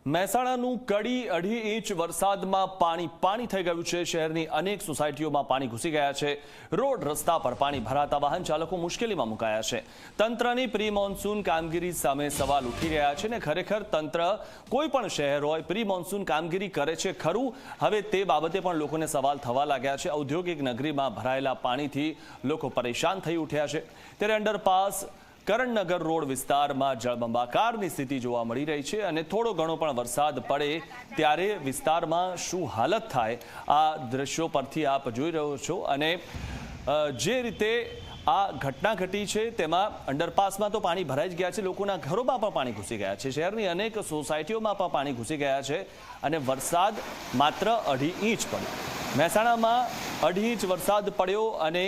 મહેસાણાનું કડી 2.5 inch વરસાદમાં પાણી થઈ ગયું છે। શહેરની અનેક સોસાયટીઓમાં પાણી ઘૂસી ગયા છે। રોડ રસ્તા પર પાણી ભરાતા વાહન ચાલકો મુશ્કેલીમાં મુકાયા છે। તંત્રની પ્રી મોન્સૂન કામગીરી સામે સવાલ ઉઠી રહ્યા છે ને ખરેખર તંત્ર કોઈ પણ શહેર હોય પ્રી મોન્સૂન કામગીરી કરે છે ખરું? હવે તે બાબતે પણ લોકોને સવાલ થવા લાગ્યા છે। ઔદ્યોગિક નગરીમાં ભરાયેલા પાણીથી લોકો પરેશાન થઈ ઉઠ્યા છે। ત્યારે અંડરપાસ કરણનગર રોડ વિસ્તારમાં જળબંબાકારની સ્થિતિ જોવા મળી રહી છે અને થોડો ઘણો પણ વરસાદ પડે ત્યારે વિસ્તારમાં શું હાલત થાય આ દ્રશ્યો પરથી આપ જોઈ રહ્યો છો। અને જે રીતે આ ઘટના ઘટી છે તેમાં અંડરપાસમાં તો પાણી ભરાઈ જ ગયા છે, લોકોના ઘરોમાં પણ પાણી ઘૂસી ગયા છે। શહેરની અનેક સોસાયટીઓમાં પણ પાણી ઘૂસી ગયા છે અને વરસાદ માત્ર 2.5 ઇંચ પડ્યો। મહેસાણામાં 2.5 ઇંચ વરસાદ પડ્યો અને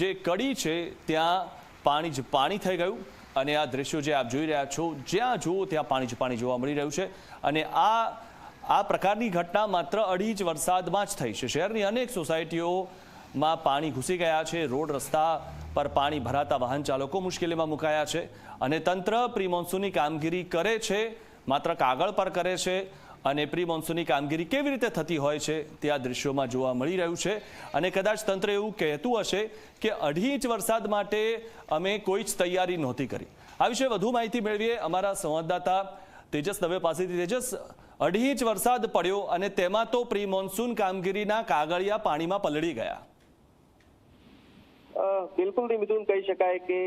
જે કડી છે ત્યાં પાણી થઈ ગયું અને આ દ્રશ્યો જે આપ જોઈ રહ્યા છો જ્યાં જુઓ ત્યાં પાણી જોવા મળી રહ્યું છે અને આ પ્રકારની ઘટના માત્ર 2.5 ઇંચ વરસાદમાં જ થઈ છે। શહેરની અનેક સોસાયટીઓમાં પાણી ઘૂસી ગયા છે, રોડ રસ્તા પર પાણી ભરાતા વાહન ચાલકો મુશ્કેલીમાં મુકાયા છે અને તંત્ર પ્રી મોન્સૂનની કામગીરી કરે છે, માત્ર કાગળ પર કરે છે અને પ્રી મોન્સૂનની કામગીરી કેવી રીતે થતી હોય છે તે આ દ્રશ્યોમાં જોવા મળી રહ્યું છે। અને કદાચ તંત્ર એવું કહેતું હશે કે 2.5 ઇંચ વરસાદ માટે અમે કોઈ જ તૈયારી નહોતી કરી। આ વિશે વધુ માહિતી મેળવીએ અમારા સંવાદદાતા તેજસ દવે પાસેથી। તેજસ, 2.5 ઇંચ વરસાદ પડ્યો અને તેમાં તો પ્રી મોન્સૂન કામગીરીના કાગળિયા પાણીમાં પલળી ગયા। બિલકુલ મિથુન, કહી શકાય કે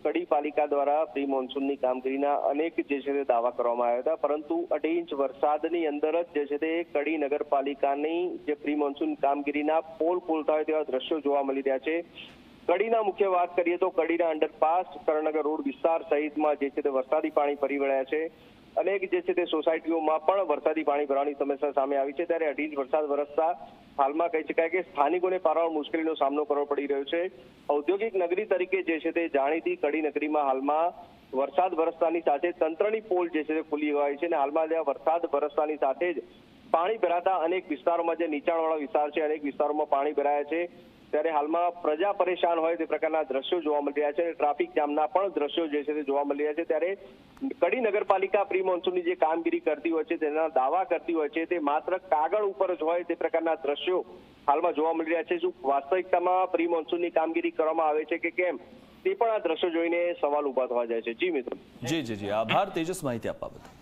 કડી પાલિકા દ્વારા પ્રી મોન્સૂનની કામગીરીના અનેક જે છે તે દાવા કરવામાં આવ્યા હતા, પરંતુ 2.5 ઇંચ વરસાદની અંદર જ જે છે તે કડી નગરપાલિકાની જે પ્રી મોન્સૂન કામગીરીના પોલ ખોલતા હોય તેવા દ્રશ્યો જોવા મળી રહ્યા છે। કડીના મુખ્ય વાત કરીએ તો કડીના અંડરપાસ કરણનગર રોડ વિસ્તાર સહિતમાં જે છે તે વરસાદી પાણી ફરી વળ્યા છે। અનેક જે છે તે સોસાયટીઓમાં પણ વરસાદી પાણી ભરવાની સમસ્યા સામે આવી છે। ત્યારે 2.5 ઇંચ વરસાદ વરસતા હાલમાં કહી શકાય કે સ્થાનિકોને પારાવાર મુશ્કેલીનો સામનો કરવો પડી રહ્યો છે। ઔદ્યોગિક નગરી તરીકે જે છે તે જાણીતી કડી નગરીમાં હાલમાં વરસાદ વરસતાની સાથે તંત્રની પોલ જે છે તે ખુલી હોય છે અને હાલમાં ત્યાં વરસાદ વરસતાની સાથે જ પાણી ભરાતા અનેક વિસ્તારોમાં જે નીચાણવાળા વિસ્તાર છે અનેક વિસ્તારોમાં પાણી ભરાયા છે। ત્યારે હાલમાં પ્રજા પરેશાન હોય તે પ્રકારના દ્રશ્યો જોવા મળી રહ્યા છે અને ટ્રાફિક જામના પણ દ્રશ્યો જે છે તે જોવા મળી રહ્યા છે। ત્યારે કડી નગરપાલિકા પ્રી મોન્સૂનની જે કામગીરી કરતી હોય છે તેના દાવા કરતી હોય છે તે માત્ર કાગળ ઉપર જ હોય તે પ્રકારના દ્રશ્યો હાલમાં જોવા મળી રહ્યા છે। શું વાસ્તવિકતામાં પ્રી મોન્સૂનની કામગીરી કરવામાં આવે છે કે કેમ તે પણ આ દ્રશ્યો જોઈને સવાલ ઉભા થવા જાય છે। જી મિત્ર। જી આભાર તેજસ માહિતી આપવા બદલ।